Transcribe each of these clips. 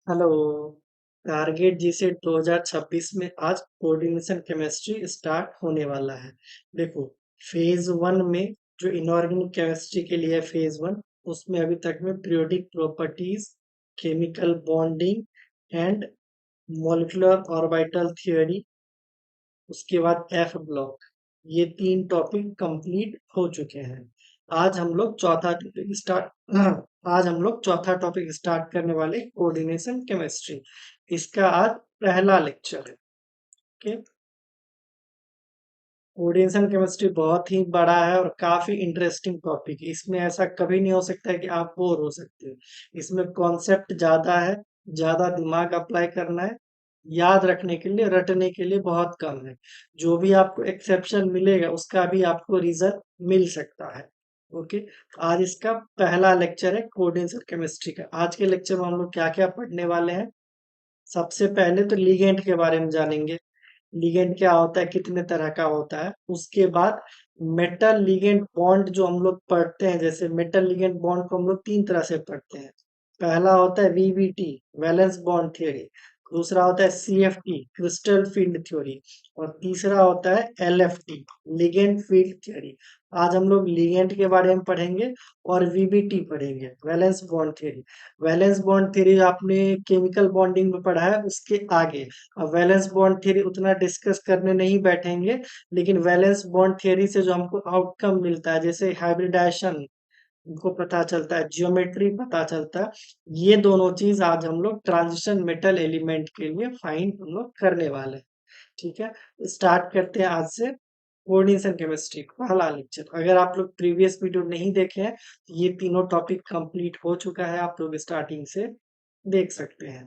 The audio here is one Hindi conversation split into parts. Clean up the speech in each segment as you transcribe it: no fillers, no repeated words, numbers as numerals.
हेलो। टारगेट जिसे 2026 में आज कोऑर्डिनेशन केमिस्ट्री स्टार्ट होने वाला है। देखो, फेज वन में जो इनऑर्गेनिक केमिस्ट्री के लिए फेज वन, उसमें अभी तक में periodic properties, chemical bonding and molecular orbital theory, उसके बाद एफ ब्लॉक, ये तीन टॉपिक कंप्लीट हो चुके हैं। आज हम लोग चौथा टॉपिक स्टार्ट आज हम लोग चौथा टॉपिक स्टार्ट करने वाले कोऑर्डिनेशन केमिस्ट्री। इसका आज पहला लेक्चर है। ओके। कोऑर्डिनेशन केमिस्ट्री बहुत ही बड़ा है और काफी इंटरेस्टिंग टॉपिक है। इसमें ऐसा कभी नहीं हो सकता है कि आप बोर हो सकते हो। इसमें कॉन्सेप्ट ज्यादा है, ज्यादा दिमाग अप्लाई करना है, याद रखने के लिए, रटने के लिए बहुत कम है। जो भी आपको एक्सेप्शन मिलेगा उसका भी आपको रीजन मिल सकता है। ओके। आज इसका पहला लेक्चर है कोऑर्डिनेशन केमिस्ट्री का। आज के लेक्चर में हम लोग क्या क्या पढ़ने वाले हैं। सबसे पहले तो लिगेंड के बारे में जानेंगे। लिगेंड क्या होता है, कितने तरह का होता है। उसके बाद मेटल लिगेंड बॉन्ड जो हम लोग पढ़ते हैं, जैसे मेटल लिगेंड बॉन्ड को हम लोग तीन तरह से पढ़ते हैं। पहला होता है वीवीटी, वैलेंस बॉन्ड थ्योरी। दूसरा होता है सीएफटी, क्रिस्टल फील्ड थ्योरी। और तीसरा होता है एलएफटी, लिगेंड फील्ड थ्योरी। आज हम लोग लिगेंड के बारे में पढ़ेंगे और वीवीटी पढ़ेंगे, valence bond theory. Valence bond theory आपने केमिकल बॉन्डिंग में पढ़ा है, उसके आगे। अब वैलेंस बॉन्ड थ्योरी उतना डिस्कस करने नहीं बैठेंगे, लेकिन वैलेंस बॉन्ड थ्योरी से जो हमको आउटकम मिलता है, जैसे हाइब्रिडाइजेशन को पता चलता है, जियोमेट्री पता चलता है, ये दोनों चीज आज हम लोग ट्रांजिशन मेटल एलिमेंट के लिए फाइंड हम लोग करने वाले हैं। ठीक है। स्टार्ट करते हैं आज से कोऑर्डिनेशन केमिस्ट्री पहला लेक्चर। अगर आप लोग प्रीवियस वीडियो नहीं देखे हैं तो ये तीनों टॉपिक कंप्लीट हो चुका है, आप लोग स्टार्टिंग से देख सकते हैं।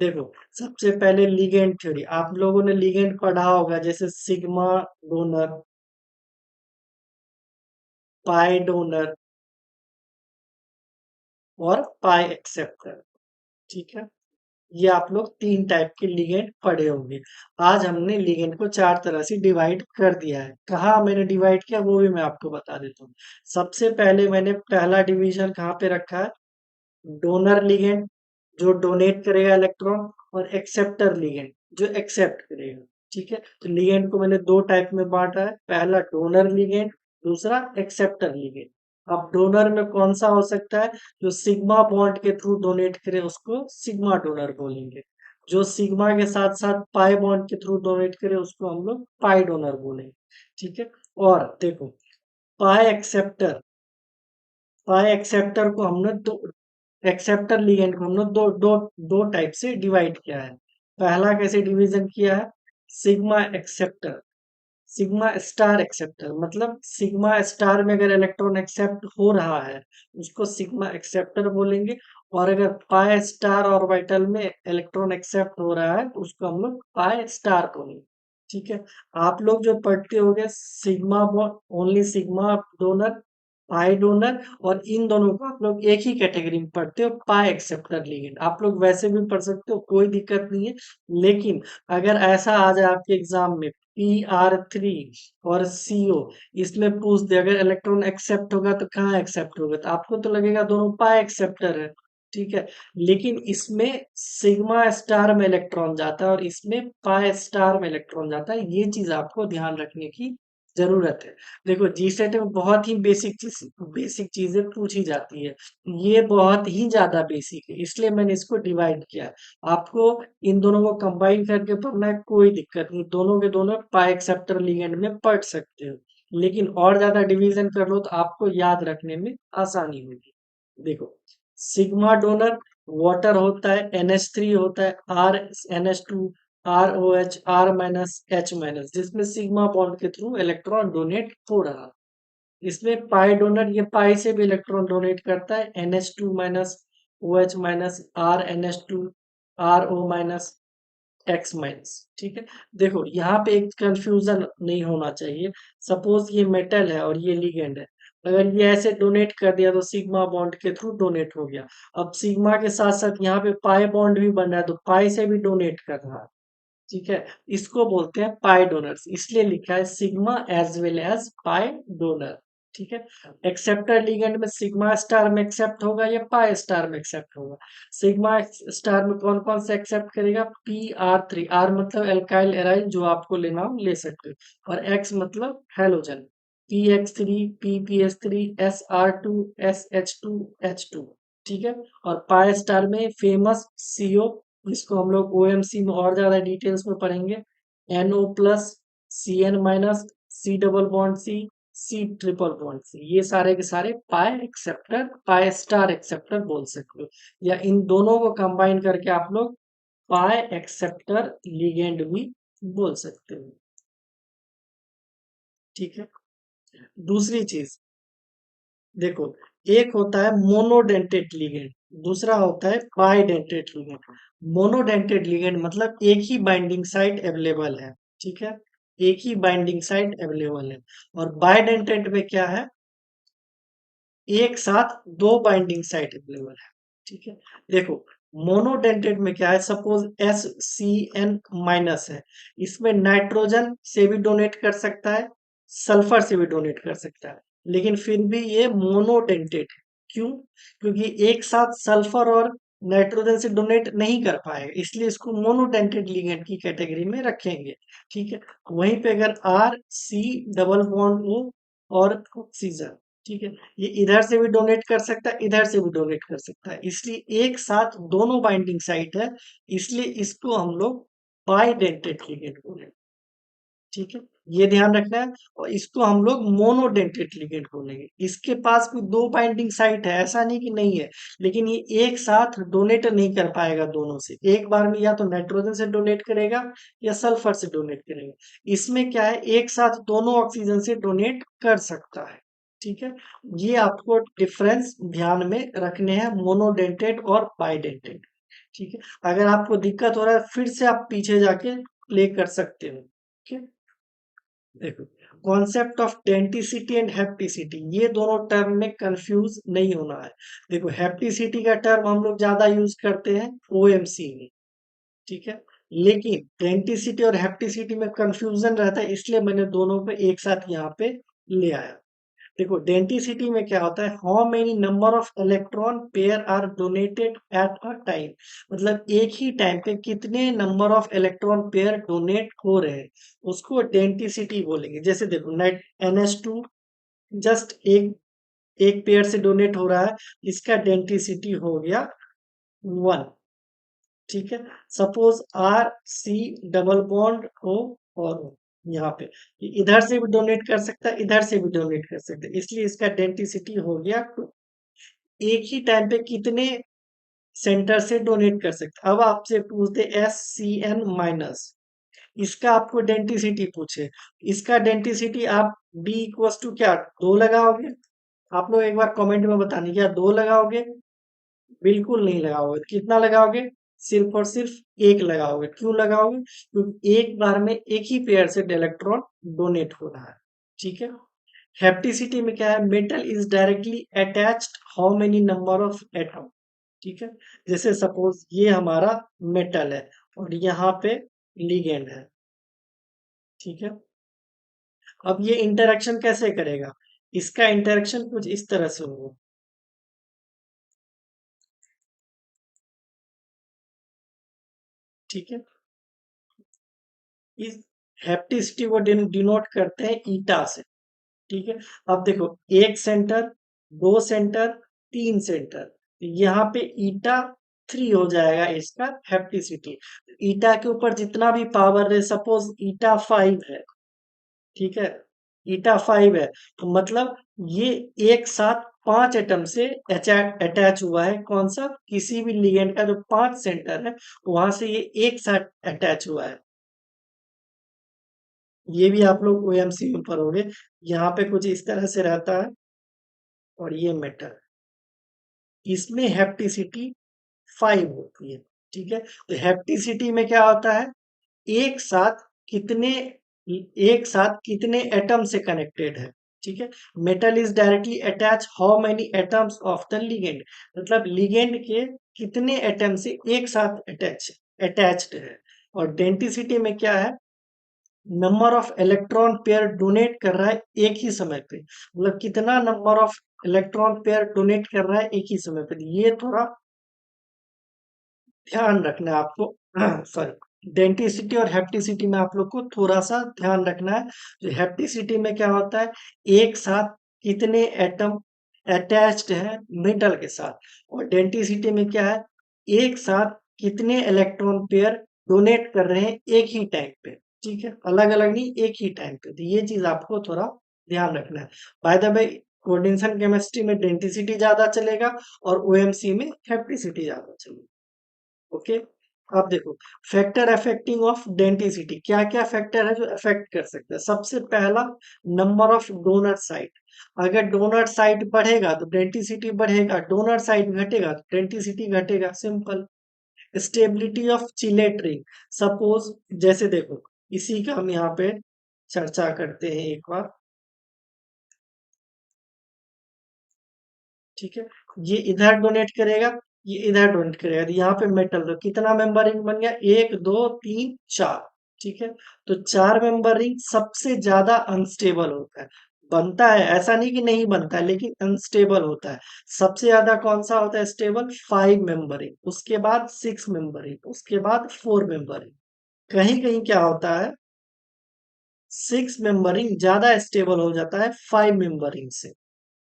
देखो, सबसे पहले लिगेंड थ्योरी। आप लोगों ने लिगेंड पढ़ा होगा, जैसे सिग्मा डोनर, पाई डोनर और पाई एक्सेप्टर। ठीक है। ये आप लोग तीन टाइप के लिगेंड पढ़े होंगे। आज हमने लिगेंड को चार तरह से डिवाइड कर दिया है। कहाँ मैंने डिवाइड किया वो भी मैं आपको बता देता हूँ। सबसे पहले मैंने पहला डिवीजन कहाँ पे रखा है, डोनर लिगेंड जो डोनेट करेगा इलेक्ट्रॉन, और एक्सेप्टर लिगेंड जो एक्सेप्ट करेगा। ठीक है। तो लिगेंड को मैंने दो टाइप में बांटा है, पहला डोनर लिगेंड, दूसरा एक्सेप्टर लिगेंड। अब डोनर में कौन सा हो सकता है, जो सिग्मा बॉन्ड के थ्रू डोनेट करे उसको सिग्मा डोनर बोलेंगे। जो सिग्मा के साथ साथ पाई बॉन्ड के थ्रू डोनेट करे उसको हम लोग पाई डोनर बोलेंगे। ठीक है। और देखो, पाई एक्सेप्टर, पाई एक्सेप्टर को हमने दो, एक्सेप्टर लिगेंड को हमने दो दो दो टाइप से डिवाइड किया है। पहला कैसे डिवीजन किया है, sigma acceptor, sigma star acceptor. मतलब सिग्मा स्टार में अगर इलेक्ट्रॉन एक्सेप्ट हो रहा है उसको सिग्मा एक्सेप्टर बोलेंगे, और अगर पाई स्टार ऑर्बिटल में इलेक्ट्रॉन एक्सेप्ट हो रहा है तो उसको हम लोग पाई स्टार बोलेंगे। ठीक है। आप लोग जो पढ़ते होंगे sigma, only sigma donor, pi donor, और इन दोनों को आप लोग एक ही कैटेगरी में पढ़ते हो, पाई एक्सेप्टर लिगेंड। आप लोग वैसे भी पढ़ सकते हो, कोई दिक्कत नहीं है। लेकिन अगर ऐसा आ जाए आपके एग्जाम में PR3 और CO, इसमें पूछ दे अगर इलेक्ट्रॉन एक्सेप्ट होगा तो कहाँ एक्सेप्ट होगा, तो आपको तो लगेगा दोनों पाई एक्सेप्टर है। ठीक है। लेकिन इसमें सिग्मा स्टार में इलेक्ट्रॉन जाता है और इसमें पाई स्टार में इलेक्ट्रॉन जाता है। ये चीज आपको ध्यान रखने की जरूरत है। देखो, जीसेट में बहुत ही बेसिक चीजें पूछी जाती है। ये बहुत ही ज्यादा बेसिक है, इसलिए मैंने इसको डिवाइड किया है। आपको इन दोनों को कंबाइन करके पढ़ना है, कोई दिक्कत नहीं, दोनों के दोनों पाई एक्सेप्टर लिगेंड में पढ़ सकते हो। लेकिन और ज्यादा डिवीजन कर लो तो आपको याद रखने में आसानी होगी। देखो, सिग्मा डोनर वाटर होता है, NH3 होता है, RNH2, ROH, R minus H minus, जिसमें सिग्मा बॉन्ड के थ्रू इलेक्ट्रॉन डोनेट हो रहा है। इसमें पाई डोनर, ये पाई से भी इलेक्ट्रॉन डोनेट करता है, NH2 minus, OH minus, RNH2, RO minus, X minus. ठीक है। देखो, यहाँ पे एक कंफ्यूजन नहीं होना चाहिए। सपोज ये मेटल है और ये लिगेंड है, अगर ये ऐसे डोनेट कर दिया तो सिग्मा बॉन्ड के थ्रू डोनेट हो गया। अब सिग्मा के साथ साथ यहाँ पे पाई बॉन्ड भी बन रहा है तो पाई से भी डोनेट कर रहा है। ठीक है। इसको बोलते हैं पाई डोनर्स, इसलिए लिखा है sigma as well as pi donor. ठीक है। एक्सेप्टर लिगेंड में सिग्मा स्टार में एक्सेप्ट होगा या पाई स्टार में एक्सेप्ट होगा। सिग्मा स्टार में कौन कौन से एक्सेप्ट करेगा, Pr3, आर मतलब एल्काइल एराइल, जो आपको लेना हो ले सकते हो, और एक्स मतलब halogen, Px3, Pph3, Sr2, SH2, H2। ठीक है। और पाई स्टार में फेमस CO, जिसको हम लोग OMC में और ज्यादा डिटेल्स में पढ़ेंगे, NO+, Cn-, C double bond C triple bond C, ये सारे के सारे पाई एक्सेप्टर, पाई स्टार एक्सेप्टर बोल सकते हो, या इन दोनों को कंबाइन करके आप लोग पाई एक्सेप्टर लिगेंड भी बोल सकते हो। ठीक है। दूसरी चीज देखो, एक होता है मोनोडेंटेट लिगेंड, दूसरा होता है बाइडेंटेट लिगेंड। मोनोडेंटेट लिगेंड मतलब एक ही बाइंडिंग साइट अवेलेबल है। ठीक है। एक ही बाइंडिंग साइट अवेलेबल है। और बाइडेंटेट में क्या है, एक साथ दो बाइंडिंग साइट अवेलेबल है। ठीक है। देखो, मोनोडेंटेट में क्या है, सपोज SCN- है, इसमें नाइट्रोजन से भी डोनेट कर सकता है, सल्फर से भी डोनेट कर सकता है, लेकिन फिर भी ये मोनोडेंटेट है। क्यों? क्योंकि एक साथ सल्फर और नाइट्रोजन से डोनेट नहीं कर पाएगा, इसलिए इसको मोनोडेंटेट लिगेंड की कैटेगरी में रखेंगे। ठीक है। वहीं पे अगर RC डबल बॉन्ड O और ऑक्सीजन, ठीक है, ये इधर से भी डोनेट कर सकता है, इधर से भी डोनेट कर सकता है, इसलिए एक साथ दोनों बाइंडिंग साइट है, इसलिए इसको हम लोग बाइडेंटेट लिगेंड बोलेंगे। ठीक है। ये ध्यान रखना है। और इसको हम लोग मोनोडेंटेट लिगेंड बोलेंगे। इसके पास भी दो बाइंडिंग साइट है, ऐसा नहीं कि नहीं है, लेकिन ये एक साथ डोनेट नहीं कर पाएगा दोनों से, एक बार में या तो नाइट्रोजन से डोनेट करेगा या सल्फर से डोनेट करेगा। इसमें क्या है, एक साथ दोनों ऑक्सीजन से डोनेट कर सकता है। ठीक है। ये आपको डिफरेंस ध्यान में रखने हैं, मोनोडेंटेट और बाइडेंटेट। ठीक है। अगर आपको दिक्कत हो रहा है, फिर से आप पीछे जाके प्ले कर सकते हो। ठीक है। देखो, कॉन्सेप्ट ऑफ डेंटिसिटी एंड हेप्टिसिटी, ये दोनों टर्म में कंफ्यूज नहीं होना है। देखो, हेप्टिसिटी का टर्म हम लोग ज्यादा यूज करते हैं OMC में। ठीक है। लेकिन डेंटिसिटी और हेप्टिसिटी में कंफ्यूजन रहता है, इसलिए मैंने दोनों को एक साथ यहाँ पे ले आया। देखो, डेंटिसिटी में क्या होता है, how many number of electron pair are donated at a time, मतलब एक ही टाइम पे कितने number of electron pair donate हो रहे हैं, उसको डेंटिसिटी बोलेंगे। जैसे देखो, नेट NH2 जस्ट एक एक पेयर से डोनेट हो रहा है, इसका डेंटिसिटी हो गया 1। ठीक है। Suppose RC double bond O और O, यहाँ पे ये इधर से भी डोनेट कर सकता है, इधर से भी डोनेट कर सकता है, इसलिए इसका डेंसिटी हो गया 2। एक ही टाइम पे कितने सेंटर से डोनेट कर सकते हैं। अब आपसे पूछते SCN-, इसका आपको डेंसिटी पूछे, इसका डेंसिटी आप D = क्या 2 लगाओगे? आप लोग एक बार कमेंट में बताने, क्या 2 लगाओगे? बिल्कुल नहीं लगाओगे। कितना लगाओगे? सिर्फ और सिर्फ एक लगाओगे। क्यों लगाओगे? क्योंकि एक बार में एक ही पेयर से इलेक्ट्रॉन डोनेट हो रहा है। ठीक है। हेप्टिसिटी में क्या है, metal is directly attached how many number of atom. ठीक है। जैसे सपोज ये हमारा मेटल है और यहाँ पे लिगेंड है। ठीक है। अब ये इंटरेक्शन कैसे करेगा, इसका इंटरेक्शन कुछ इस तरह से होगा। ठीक है। इस हेप्टिसिटी को डिनोट करते हैं ईटा से। ठीक है। अब देखो, एक सेंटर, दो सेंटर, तीन सेंटर, यहाँ पे ईटा 3 हो जाएगा इसका हेप्टिसिटी। ईटा के ऊपर जितना भी पावर है, सपोज ईटा 5 है। ठीक है। ईटा 5 है, तो मतलब ये एक साथ 5 एटम से अटैच हुआ है। कौन सा? किसी भी लिगेंड का जो 5 सेंटर है, वहां से ये एक साथ अटैच हुआ है। ये भी आप लोग OMC में पढ़ोगे। यहाँ पे कुछ इस तरह से रहता है, और ये मेटल, इसमें हेप्टिसिटी 5 होती है। ठीक है। तो हेप्टिसिटी में क्या होता है, एक साथ कितने एक साथ कितने एटम से कनेक्टेड है। ठीक है। Metal is directly attach how many atoms of the ligand, मतलब लिगेंड के कितने एटम से एक साथ अटैच्ड है। और डेंसिटी में क्या है, number of electron pair donate कर रहा है एक ही समय पे, मतलब कितना number of electron pair donate कर रहा है एक ही समय पे, ये थोड़ा ध्यान रखना है आपको। सॉरी, डेंटिसिटी और हेप्टिसिटी में आप लोग को थोड़ा सा ध्यान रखना है। जो हेप्टिसिटी में क्या होता है, एक साथ कितने एटम अटैच्ड है मेटल के साथ, और डेंटिसिटी में क्या है, एक साथ कितने इलेक्ट्रॉन पेयर डोनेट कर रहे हैं एक ही टाइम पे। ठीक है, अलग अलग नहीं, एक ही टाइम पे, तो ये चीज आपको थोड़ा ध्यान रखना है। By the way, coordination chemistry में डेंटिसिटी ज्यादा चलेगा और ओएमसी में हेप्टिसिटी ज्यादा चलेगा। ओके, अब देखो, फैक्टर अफेक्टिंग ऑफ डेंटिसिटी, क्या क्या फैक्टर है जो अफेक्ट कर सकता है। सबसे पहला, नंबर ऑफ डोनर साइट। अगर डोनर साइट बढ़ेगा तो डेंटिसिटी बढ़ेगा, डोनर साइट घटेगा तो डेंटिसिटी घटेगा, simple. Stability of chelate ring, suppose, जैसे देखो, इसी का हम यहाँ पे चर्चा करते हैं एक बार। ठीक है, ये इधर डोनेट करेगा, ये इधर डोनेट करेगा, तो यहाँ पे मेटल तो कितना मेंबर रिंग बन गया, एक दो तीन चार। ठीक है, तो चार मेंबर रिंग सबसे ज्यादा अनस्टेबल होता है, बनता है ऐसा नहीं कि नहीं बनता है, लेकिन अनस्टेबल होता है। सबसे ज्यादा कौन सा होता है स्टेबल, फाइव मेंबर रिंग, उसके बाद सिक्स मेंबर रिंग, उसके बाद फोर मेंबर रिंग। कहीं कहीं क्या होता है, सिक्स मेंबरिंग ज्यादा स्टेबल हो जाता है फाइव मेंबरिंग से।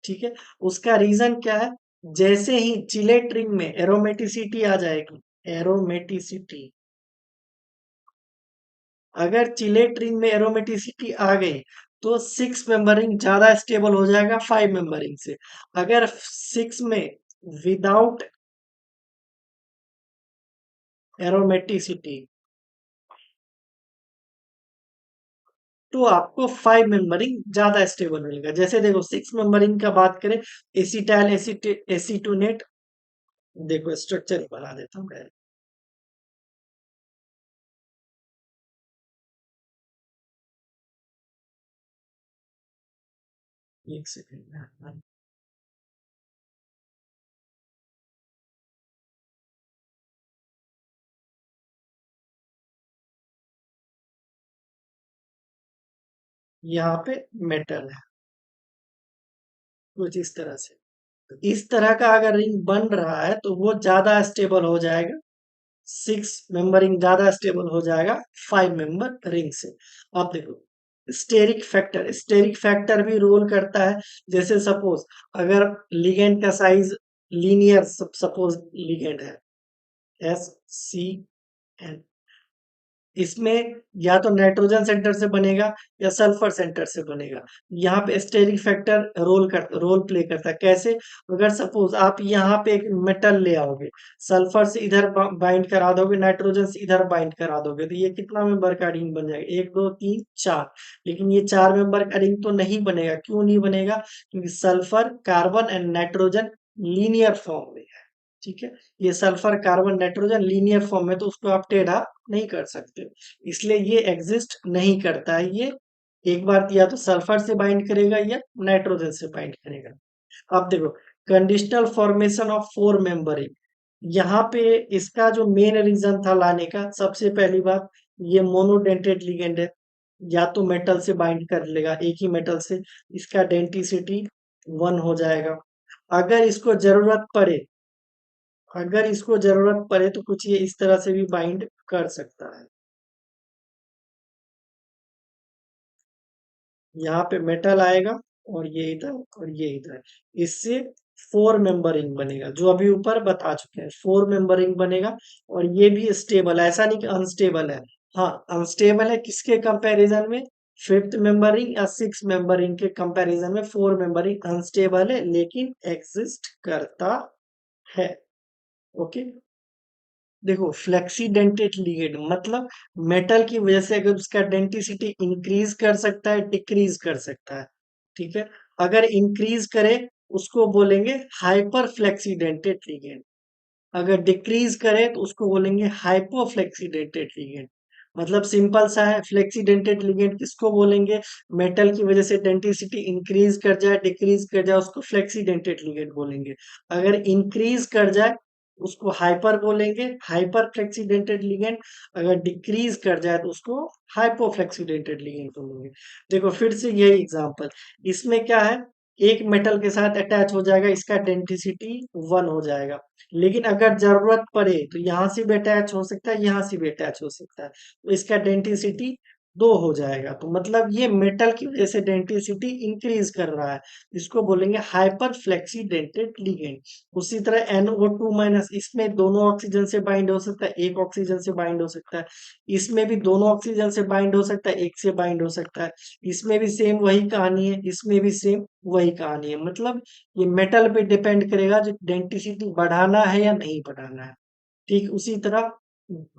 ठीक है, उसका रीजन क्या है, जैसे ही चिलेट रिंग में एरोमेटिसिटी आ जाएगी, एरोमेटिसिटी, अगर चिलेट रिंग में एरोमेटिसिटी आ गई तो सिक्स मेंबरिंग ज्यादा स्टेबल हो जाएगा फाइव मेंबरिंग से। अगर सिक्स में विदाउट एरोमेटिसिटी, तो आपको फाइव मेंबरिंग ज्यादा स्टेबल मिलेगा। जैसे देखो, सिक्स मेंबरिंग का बात करें, एसिटाइल एसीटोनेट, देखो स्ट्रक्चर ही बना देता हूँ मैं। एक सेकंड, यहाँ पे मेटल है कुछ इस तरह से। इस तरह का अगर रिंग बन रहा है तो वो ज्यादा स्टेबल हो जाएगा, सिक्स मेंबर रिंग ज्यादा स्टेबल हो जाएगा फाइव मेंबर रिंग से। अब देखो, स्टेरिक फैक्टर भी रोल करता है। जैसे सपोज, अगर लिगेंड का साइज लीनियर, सपोज लिगेंड है SCN, इसमें या तो नाइट्रोजन सेंटर से बनेगा या सल्फर सेंटर से बनेगा। यहाँ पे स्टेरिक फैक्टर रोल प्ले करता है, कैसे, अगर सपोज आप यहाँ पे एक मेटल ले आओगे, सल्फर से इधर बाइंड करा दोगे, नाइट्रोजन से इधर बाइंड करा दोगे, तो ये कितना मेंबर का रिंग बन जाएगा, एक दो तीन चार। लेकिन ये चार मेंबर का रिंग तो नहीं बनेगा, क्यों नहीं बनेगा, क्योंकि sulphur carbon and nitrogen linear form में है। ठीक है, ये sulphur carbon nitrogen linear form में, तो उसको आप टेढ़ा नहीं कर सकते, इसलिए ये एग्जिस्ट नहीं करता है। ये एक बार या तो सल्फर से बाइंड करेगा या नाइट्रोजन से बाइंड करेगा। अब देखो, conditional formation of four membered, यहाँ पे इसका जो मेन रीजन था लाने का, सबसे पहली बात, ये मोनोडेंटेट लिगेंड है, या तो मेटल से बाइंड कर लेगा, एक ही मेटल से, इसका डेंटिसिटी वन हो जाएगा। अगर इसको जरूरत पड़े, अगर इसको जरूरत पड़े तो कुछ ये इस तरह से भी बाइंड कर सकता है। यहाँ पे मेटल आएगा, और ये इधर और ये इधर, इससे फोर मेंबरिंग बनेगा, जो अभी ऊपर बता चुके हैं, फोर मेंबरिंग बनेगा। और ये भी स्टेबल है, ऐसा नहीं कि अनस्टेबल है। हाँ, अनस्टेबल है किसके कंपैरिजन में, फिफ्थ मेंबरिंग या सिक्स मेंबरिंग के कंपैरिजन में फोर मेंबरिंग अनस्टेबल है, लेकिन एग्जिस्ट करता है। ओके, देखो, फ्लेक्सी डेंटेट लिगेंड मतलब मेटल की वजह से अगर उसका डेंटिसिटी इंक्रीज कर सकता है, डिक्रीज कर सकता है। ठीक है, अगर इंक्रीज करे उसको बोलेंगे हाइपर फ्लेक्सी डेंटेट लिगेंड, अगर डिक्रीज करे तो उसको बोलेंगे हाइपोफ्लेक्सी डेंटेट लिगेंड। मतलब सिंपल सा है, फ्लेक्सी डेंटेट लिगेंड किसको बोलेंगे, मेटल की वजह से डेंटिसिटी इंक्रीज कर जाए, डिक्रीज कर जाए, उसको फ्लेक्सी डेंटेट लिगेंड बोलेंगे। अगर इंक्रीज कर जाए उसको हाइपर बोलेंगे, हाइपर फ्लेक्सीडेंटेड लिगेंड। अगर डिक्रीज कर जाए तो उसको हाइपोफ्लेक्सीडेंटेड लिगेंड बोलेंगे। देखो फिर से यही एग्जांपल, इसमें क्या है, एक मेटल के साथ अटैच हो जाएगा, इसका डेंसिटी 1 हो जाएगा। लेकिन अगर जरूरत पड़े तो यहाँ से भी अटैच हो सकता है, यहाँ से भी अटैच हो सकता है, तो इसका डेंसिटी 2 हो जाएगा। तो मतलब ये मेटल की वजह से डेंसिटी इंक्रीज कर रहा है, इसको बोलेंगे हाइपर फ्लेक्सीडेंटेड लिगेंड। उसी तरह NO2 माइनस, इसमें दोनों ऑक्सीजन से बाइंड हो सकता है, एक ऑक्सीजन से बाइंड हो सकता है। इसमें भी दोनों ऑक्सीजन से बाइंड हो सकता है, एक से बाइंड हो सकता है। इसमें भी सेम वही कहानी है, इसमें भी सेम वही कहानी है। मतलब ये मेटल पे डिपेंड करेगा जो डेंसिटी बढ़ाना है या नहीं बढ़ाना है। ठीक उसी तरह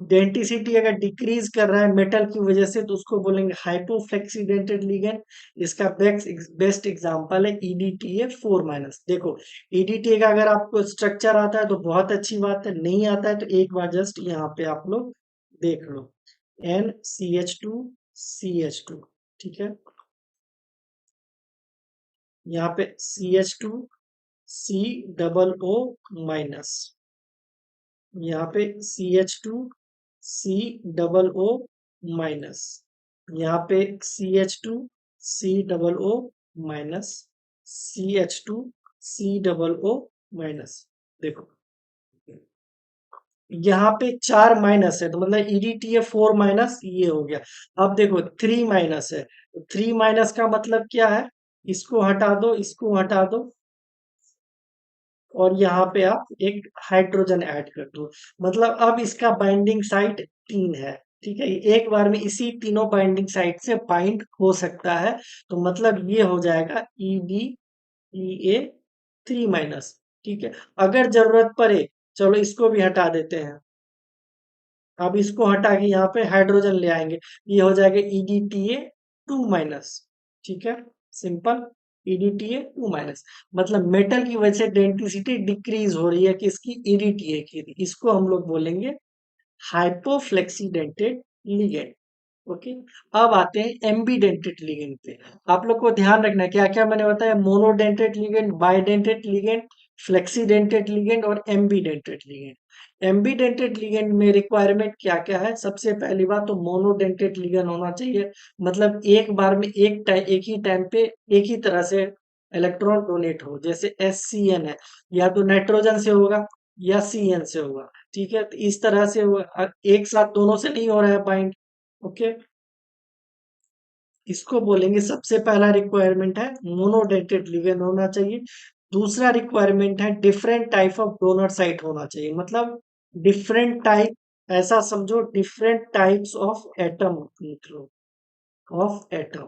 डेंसिटी अगर डिक्रीज कर रहा है मेटल की वजह से, तो उसको बोलेंगे हाइपोफ्लेक्सीडेंटेड लिगेंड। इसका बेस्ट एग्जांपल है EDTA4 माइनस। देखो EDTA का अगर आपको स्ट्रक्चर आता है तो बहुत अच्छी बात है, नहीं आता है तो एक बार जस्ट यहाँ पे आप लोग देख लो, NCH2CH2, ठीक है, यहाँ पे CH2C O O-, यहाँ पे CH2C O O-, यहाँ पे CH2C O O-, CH2C O O-। देखो यहाँ पे 4 माइनस है, तो मतलब EDTA4 माइनस ये हो गया। अब देखो 3 माइनस है, तो 3 माइनस का मतलब क्या है, इसको हटा दो, इसको हटा दो, और यहाँ पे आप एक हाइड्रोजन ऐड कर दो। मतलब अब इसका बाइंडिंग साइट 3 है। ठीक है, एक बार में इसी तीनों बाइंडिंग साइट से बाइंड हो सकता है। तो मतलब ये हो जाएगा EDTA3 माइनस। ठीक है, अगर जरूरत पड़े, चलो इसको भी हटा देते हैं। अब इसको हटा के यहाँ पे हाइड्रोजन ले आएंगे, ये हो जाएगा EDTA2 माइनस। ठीक है, सिंपल, EDTA2 माइनस। मतलब मेटल की वजह से डेंसिटी डिक्रीज हो रही है, किसकी, EDTA की। इसको हम लोग बोलेंगे हाइपोफ्लेक्सीडेंटेड लिगेंड। ओके, अब आते हैं एम्बीडेंटेड लिगेंड पे। आप लोग को ध्यान रखना है क्या क्या मैंने बताया, monodentate ligand, bidentate ligand, flexidentate ligand और एम्बीडेंटेड लिगेंड। एम्बीडेंटेड लिगेंड में रिक्वायरमेंट क्या क्या है, सबसे पहली बात तो मोनोडेंटेड लिगेंड होना चाहिए। मतलब एक बार में एक ही टाइम पे एक ही तरह से इलेक्ट्रॉन डोनेट हो। जैसे SCN है, या तो नाइट्रोजन से होगा या CN से होगा। ठीक है, तो इस तरह से एक साथ दोनों से नहीं हो रहा है बाइंड। ओके, इसको बोलेंगे सबसे पहला रिक्वायरमेंट है मोनोडेंटेड लिगेंड होना चाहिए। दूसरा रिक्वायरमेंट है different type of donor site होना चाहिए। मतलब डिफरेंट टाइप, ऐसा समझो डिफरेंट टाइप्स ऑफ एटम, मतलब ऑफ एटम।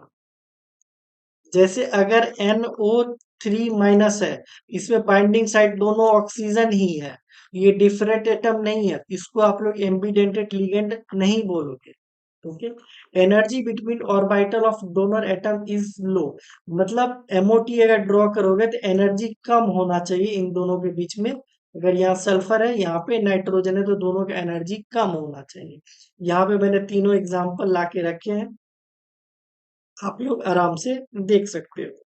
जैसे अगर NO3 माइनस है, इसमें बाइंडिंग साइड दोनों ऑक्सीजन ही है, ये डिफरेंट एटम नहीं है, इसको आप लोग एम्बीडेंटेड लिगेंड नहीं बोलोगे। Okay, energy between orbital of donor atom is low. मतलब MOT अगर ड्रॉ करोगे तो एनर्जी कम होना चाहिए इन दोनों के बीच में। अगर यहाँ सल्फर है, यहाँ पे नाइट्रोजन है, तो दोनों का एनर्जी कम होना चाहिए। यहाँ पे मैंने तीनों एग्जांपल ला के रखे हैं, आप लोग आराम से देख सकते हो।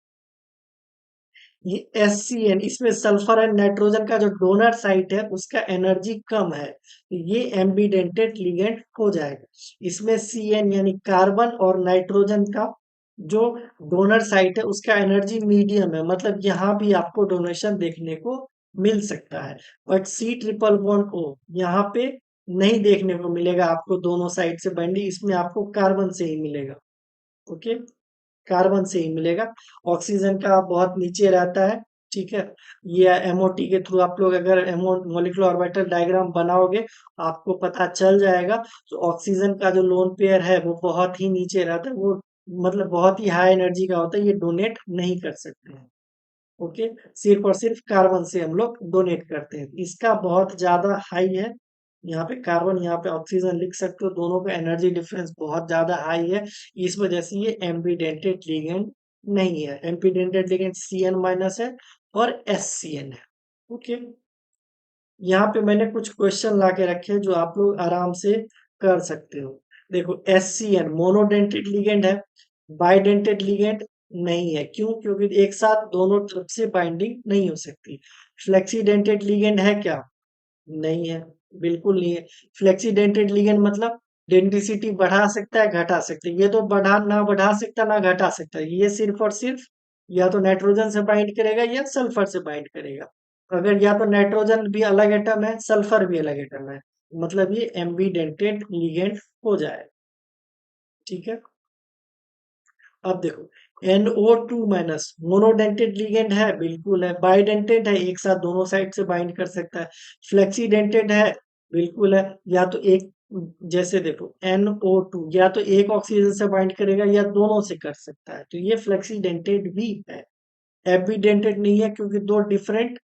ये SCN, इसमें सल्फर एंड नाइट्रोजन का जो डोनर साइट है उसका एनर्जी कम है, तो ये एम्बीडेंटेड लिगेंड हो जाएगा। इसमें CN यानी कार्बन और नाइट्रोजन का जो डोनर साइट है उसका एनर्जी मीडियम है। मतलब यहाँ भी आपको डोनेशन देखने को मिल सकता है। बट C111O यहाँ पे नहीं देखने को मिलेगा आपको, दोनों साइड से बाइंडिंग इसमें आपको कार्बन से ही मिलेगा। ओके, कार्बन से ही मिलेगा, ऑक्सीजन का बहुत नीचे रहता है। ठीक है, ये MOT के थ्रू आप लोग अगर मॉलिक्यूलर ऑर्बिटल डायग्राम बनाओगे, आपको पता चल जाएगा। तो ऑक्सीजन का जो लोन पेयर है वो बहुत ही नीचे रहता है, वो मतलब बहुत ही हाई एनर्जी का होता है, ये डोनेट नहीं कर सकते हैं। ओके, सिर्फ और सिर्फ कार्बन से हम लोग डोनेट करते हैं, इसका बहुत ज्यादा हाई है। यहाँ पे कार्बन, यहाँ पे ऑक्सीजन लिख सकते हो, दोनों का एनर्जी डिफरेंस बहुत ज्यादा हाई है। इस वजह से ये एम्बीडेंटेड लिगेंड नहीं है। एम्बीडेंटेड लिगेंड CN माइनस है और SCN है। ओके, यहाँ पे मैंने कुछ क्वेश्चन ला के रखे हैं जो आप लोग आराम से कर सकते हो। देखो SCN मोनोडेंटेड लिगेंड है, बाइडेंटेड लिगेंड नहीं है। क्यों? क्योंकि एक साथ दोनों तरफ से बाइंडिंग नहीं हो सकती। फ्लेक्सीडेंटेड लिगेंड है क्या? नहीं है, बिल्कुल नहीं है। फ्लेक्सी डेंटेड लिगेंड मतलब डेंसिटी बढ़ा सकता है, घटा सकता है। ये तो बढ़ा सकता ना घटा सकता है। ये सिर्फ और सिर्फ या तो नाइट्रोजन से बाइंड करेगा या सल्फर से बाइंड करेगा। अगर या तो नाइट्रोजन भी अलग एटम है, सल्फर भी अलग एटम है, मतलब ये एम्बीडेंटेड लिगेंड हो जाए। ठीक है। अब देखो, NO2 माइनस मोनोडेंटेड लिगेंड है, बिल्कुल है। बाइडेंटेड है, एक साथ दोनों साइड से बाइंड कर सकता है। फ्लेक्सीडेंटेड है, बिल्कुल है। या तो एक, जैसे देखो NO2 या तो एक ऑक्सीजन से बाइंड करेगा या दोनों से कर सकता है, तो ये फ्लेक्सीडेंटेड भी है। एबिडेंटेड नहीं है क्योंकि दो डिफरेंट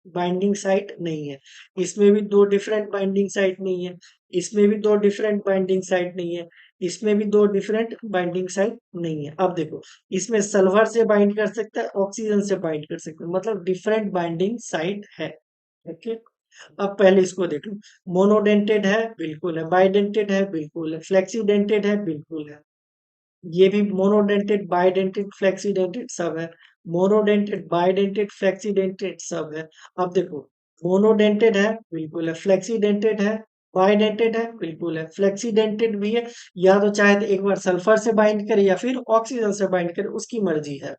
बाइंडिंग साइट नहीं है। इसमें भी दो डिफरेंट बाइंडिंग साइट नहीं है। इसमें भी दो डिफरेंट बाइंडिंग साइट नहीं है। इसमें भी दो डिफरेंट बाइंडिंग साइट नहीं है। अब देखो, इसमें सल्फर से बाइंड कर सकता है, ऑक्सीजन से बाइंड कर सकता है, मतलब डिफरेंट बाइंडिंग साइट है। ओके। अब पहले इसको देख लो। मोनोडेंटेड है, बिल्कुल है। बाइडेंटेड है, बिल्कुल है। फ्लेक्सीडेंटेड है, बिल्कुल है। ये भी मोनोडेंटेड, बाइडेंटेड, फ्लेक्सीडेंटेड सब है। मोनोडेंटेड, बाइडेंटेड, फ्लेक्सीडेंटेड सब है। अब देखो, मोनोडेंटेड है, बिल्कुल है। फ्लेक्सीडेंटेड है, बाइडेंटेड है, बिल्कुल है। फ्लेक्सीडेंटेड भी है, या तो चाहे तो एक बार सल्फर से बाइंड करे या फिर ऑक्सीजन से बाइंड करे, उसकी मर्जी है।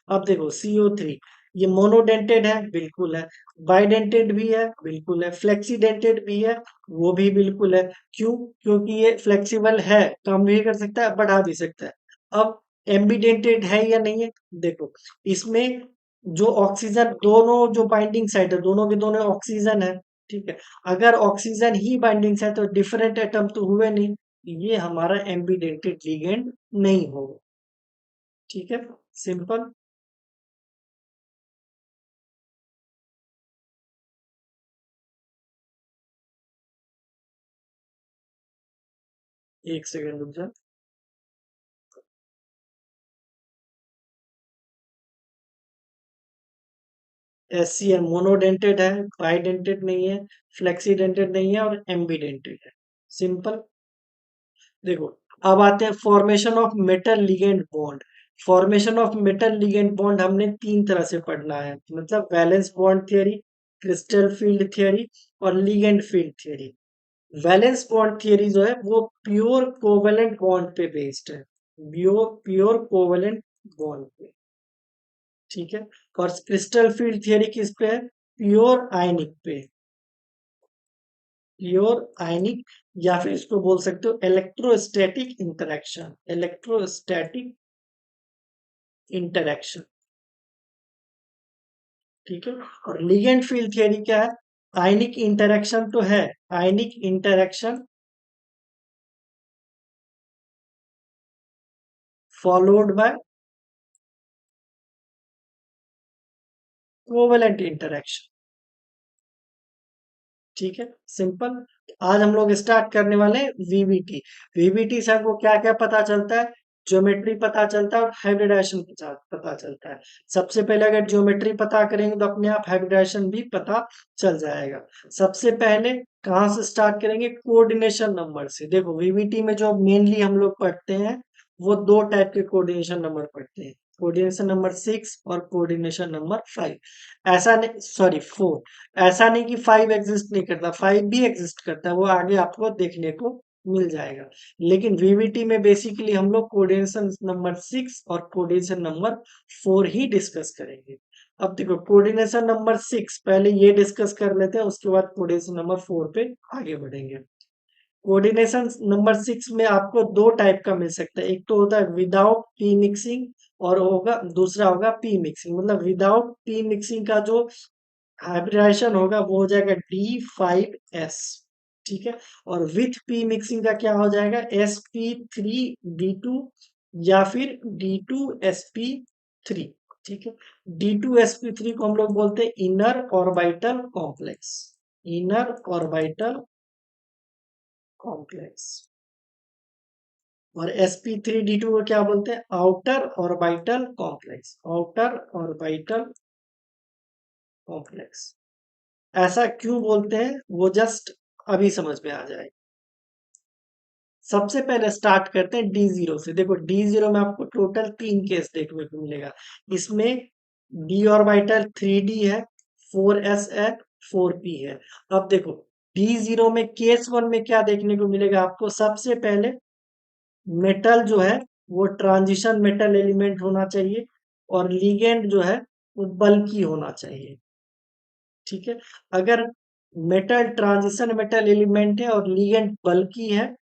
अब देखो CO3, ये मोनोडेंटेड है, बिल्कुल है। बाइडेंटेड भी है, बिल्कुल है। फ्लेक्सीडेंटेड भी है, वो भी बिल्कुल है। क्यों? क्योंकि ये फ्लेक्सिबल है, कम भी कर सकता है, बढ़ा भी सकता है। अब एम्बिडेंटेड है या नहीं है? देखो, इसमें जो ऑक्सीजन, दोनों जो बाइंडिंग साइड है, दोनों के दोनों ऑक्सीजन है। ठीक है। अगर ऑक्सीजन ही बाइंडिंग साइड तो डिफरेंट एटम तो हुए नहीं, ये हमारा एम्बिडेंटेड लिगेंड नहीं होगा। ठीक है। सिंपल। एक सेकंड रुक जा। SCN मोनोडेंटेड है, बाइडेंटेड नहीं है, फ्लेक्सीडेंटेड नहीं है और एम्बीडेंटेड है। सिंपल। देखो, अब आते हैं formation of metal ligand bond. Formation of metal ligand bond हमने तीन तरह से पढ़ना है, मतलब valence bond theory, crystal field theory और ligand field theory. Valence bond theory जो है वो प्योर कोवेलेंट बॉन्ड पे बेस्ड है। प्योर प्योर कोवेलेंट बॉन्ड पे। ठीक है। और क्रिस्टल फील्ड थियरी किस पे है? प्योर आयनिक पे। प्योर आयनिक, या फिर इसको बोल सकते हो इलेक्ट्रोस्टैटिक इंटरेक्शन। Electrostatic interaction. ठीक है। और लिगेंड फील्ड थियरी क्या है? आयनिक इंटरेक्शन तो है, ionic interaction followed by covalent interaction. ठीक है। सिंपल। आज हम लोग स्टार्ट करने वाले हैं वीबीटी। वीबीटी से हमको क्या क्या पता चलता है? ज्योमेट्री पता चलता है और हाइब्रिडाइजेशन पता चलता है। सबसे पहले अगर ज्योमेट्री पता करेंगे तो अपने आप हाइब्रिडाइजेशन भी पता चल जाएगा। सबसे पहले कहाँ से स्टार्ट करेंगे? कोऑर्डिनेशन नंबर से। देखो, वीबीटी में जो मेनली हम लोग पढ़ते हैं वो दो टाइप के कोऑर्डिनेशन नंबर पढ़ते हैं। कोऑर्डिनेशन नंबर 6 और कोऑर्डिनेशन नंबर 5। ऐसा नहीं, सॉरी 4। ऐसा नहीं कि 5 एग्जिस्ट नहीं करता, 5 भी एग्जिस्ट करता है, वो आगे आपको देखने को मिल जाएगा। लेकिन वीवीटी में बेसिकली हम लोग कोऑर्डिनेशन नंबर 6 और कोऑर्डिनेशन नंबर 4 ही डिस्कस करेंगे। अब देखो, कोऑर्डिनेशन नंबर 6 पहले ये डिस्कस कर लेते हैं, उसके बाद कोऑर्डिनेशन नंबर 4 पे आगे बढ़ेंगे। कोऑर्डिनेशन नंबर 6 में आपको दो टाइप का मिल सकता है। एक तो होता है विदाउट पी मिक्सिंग, और होगा दूसरा होगा पी मिक्सिंग। मतलब विदाउट पी मिक्सिंग का जो हाइब्रिडाइजेशन होगा वो हो जाएगा D5S। ठीक है। और विथ पी मिक्सिंग का क्या हो जाएगा? sp3d2 या फिर D2sp3। ठीक है। D2sp3 को हम लोग बोलते हैं inner orbital complex. Inner orbital complex. और sp3d2 को क्या बोलते हैं? Outer orbital complex. Outer orbital complex. ऐसा क्यों बोलते हैं वो जस्ट अभी समझ में आ जाए। सबसे पहले स्टार्ट करते हैं D0 से। देखो, D0 में आपको टोटल तीन केस देखने को मिलेगा। इसमें d ऑर्बिटल 3d है, 4s है 4p है। अब देखो D0 में केस 1 में क्या देखने को मिलेगा आपको, सबसे पहले मेटल जो है वो ट्रांजिशन मेटल एलिमेंट होना चाहिए और लिगेंड जो है वो बल्की होना चाहिए। ठीक है, अगर मेटल ट्रांजिशन मेटल एलिमेंट है और लिगेंड बल्की है,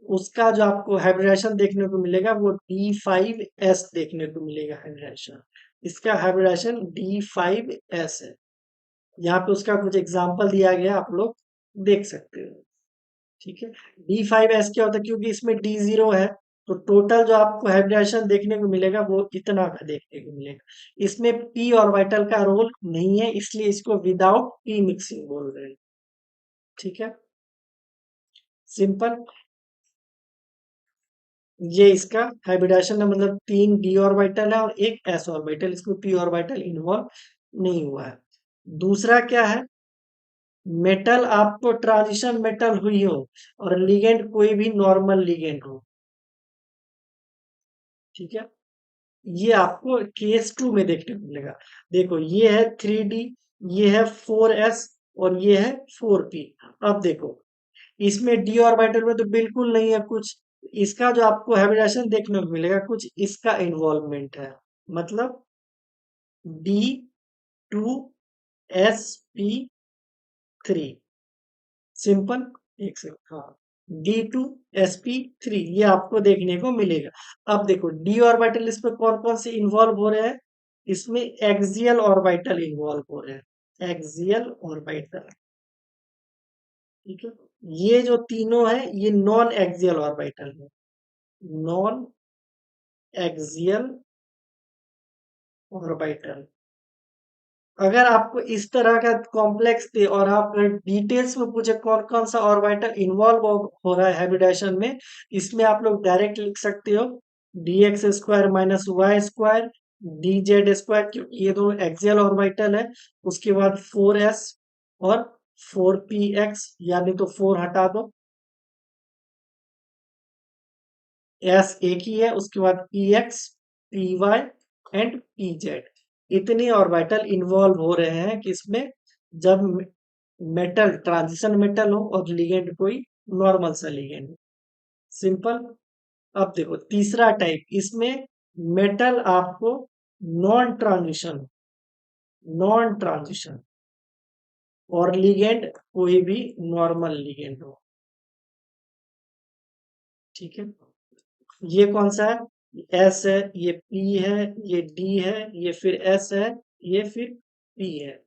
उसका जो आपको हाइब्रिडेशन देखने को मिलेगा वो D5S देखने को मिलेगा हाइब्रिडेशन। इसका हाइब्रिडेशन D5S है। यहाँ पे उसका कुछ एग्जांपल दिया गया, आप लोग देख सकते हो। ठीक है, D5S क्या होता है, क्योंकि इसमें D0 है तो टोटल जो आपको हाइब्रिडेशन देखने को मिलेगा वो इतना का देखने को मिलेगा। इसमें p ऑर्बिटल का रोल नहीं है, इसलिए इसको विदाउट p मिक्सिंग बोल रहे हैं। ठीक है, सिंपल। ये इसका हाइब्रिडेशन है, मतलब 3 d ऑर्बिटल है और एक s ऑर्बिटल, इसको p ऑर्बिटल इन्वॉल्व नहीं हुआ है। दूसरा क्या है, मेटल आपको ट्रांजिशन मेटल हुई हो और लिगेंड कोई भी नॉर्मल लिगेंड हो। ठीक है, ये आपको केस 2 में देखने को मिलेगा। देखो ये है 3D, ये है 4s और ये है 4p। अब देखो इसमें d ऑर्बिटल में तो बिल्कुल नहीं है कुछ, इसका जो आपको हाइब्रिडेशन देखने को मिलेगा कुछ इसका इन्वॉल्वमेंट है, मतलब D2sp3। सिंपल, एक सेकंड, हाँ, D2sp3 ये आपको देखने को मिलेगा। अब देखो d ऑर्बिटल इसमें कौन कौन से इन्वॉल्व हो रहे हैं, इसमें एक्सियल ऑर्बिटल इन्वॉल्व हो रहे हैं, एक्सियल ऑर्बिटल। ठीक है, ये जो तीनों है ये नॉन एक्सियल ऑर्बिटल है, नॉन एक्सियल ऑर्बिटल। अगर आपको इस तरह का कॉम्प्लेक्स दे और आप डिटेल्स में पूछे कौन कौन सा ऑर्बिटल इन्वॉल्व हो रहा है हाइब्रिडेशन में, इसमें आप लोग डायरेक्ट लिख सकते हो dx square minus Y square dz square, क्योंकि ये दोनों एक्सियल ऑर्बिटल है। उसके बाद 4s और 4px, यानी तो 4 हटा दो, s एक ही है, उसके बाद px py एंड pz। इतने ऑर्बिटल इन्वॉल्व हो रहे हैं कि इसमें जब मेटल ट्रांजिशन मेटल हो और लिगेंड कोई नॉर्मल सा लिगेंड हो। सिंपल। अब देखो तीसरा टाइप, इसमें मेटल आपको नॉन ट्रांजिशन, नॉन ट्रांजिशन और लिगेंड कोई भी नॉर्मल लिगेंड हो। ठीक है, ये कौन सा है, एस है, ये पी है, ये डी है, ये फिर एस है, ये फिर पी है,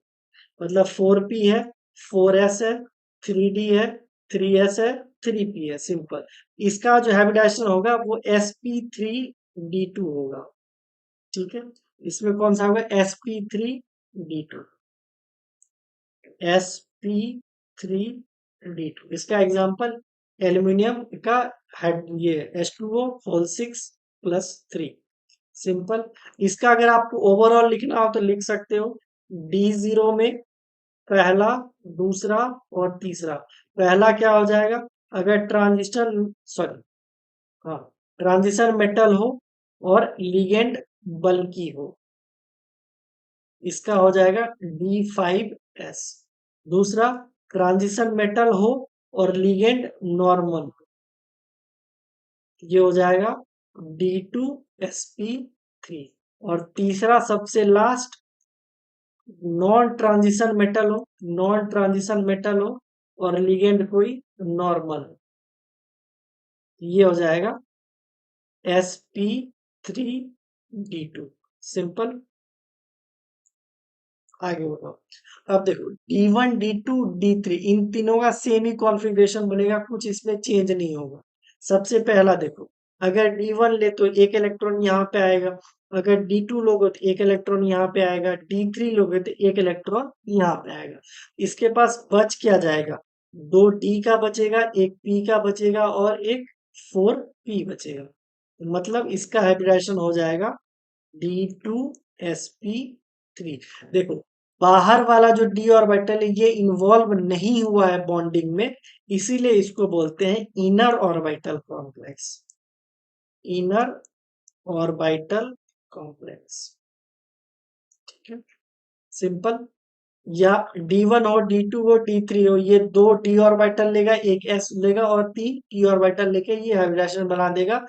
मतलब 4p है, 4s है, 3d है, 3s है, 3p है। सिंपल, इसका जो हाइब्रिडेशन होगा वो sp3d2 होगा। ठीक है, इसमें कौन सा होगा, sp3d2, sp3d2। इसका एग्जांपल एल्यूमिनियम का ये H2O 6+3। सिंपल, इसका अगर आपको ओवरऑल लिखना हो तो लिख सकते हो D0 में पहला, दूसरा और तीसरा। पहला क्या हो जाएगा, अगर ट्रांजिशन, सॉरी, हाँ, ट्रांजिशन मेटल हो और लिगेंड बल्की हो, इसका हो जाएगा D5S। दूसरा, ट्रांजिशन मेटल हो और लिगेंड नॉर्मल, ये हो जाएगा D2sp3। और तीसरा सबसे लास्ट, नॉन ट्रांजिशन मेटल हो, नॉन ट्रांजिशन मेटल हो और लिगेंड कोई नॉर्मल हो, ये हो जाएगा sp3d2। सिंपल, आगे बताओ। अब देखो D1 D2 D3 इन तीनों का सेम ही कॉन्फ़िगरेशन बनेगा, कुछ इसमें चेंज नहीं होगा। सबसे पहला देखो, अगर D1 ले तो एक इलेक्ट्रॉन यहाँ पे आएगा, अगर D2 लोगे तो एक इलेक्ट्रॉन यहाँ पे आएगा, D3 लोगे तो एक इलेक्ट्रॉन यहाँ पे आएगा। इसके पास बच क्या जाएगा, 2D का बचेगा, एक P का बचेगा और एक 4P बचेगा। मतलब इसका हाइब्रिडेशन हो जाएगा D2sp3। देखो बाहर वाला जो d ऑर्बिटल है ये इन्वॉल्व नहीं हुआ है बॉन्डिंग में, इसीलिए इसको बोलते हैं inner orbital complex, inner orbital complex. ठीक है, सिंपल। या D1 हो, D2 हो, D3 हो, ये दो d ऑर्बिटल लेगा, एक s लेगा और तीन p ऑर्बिटल लेके ये हाइब्रिडेशन बना देगा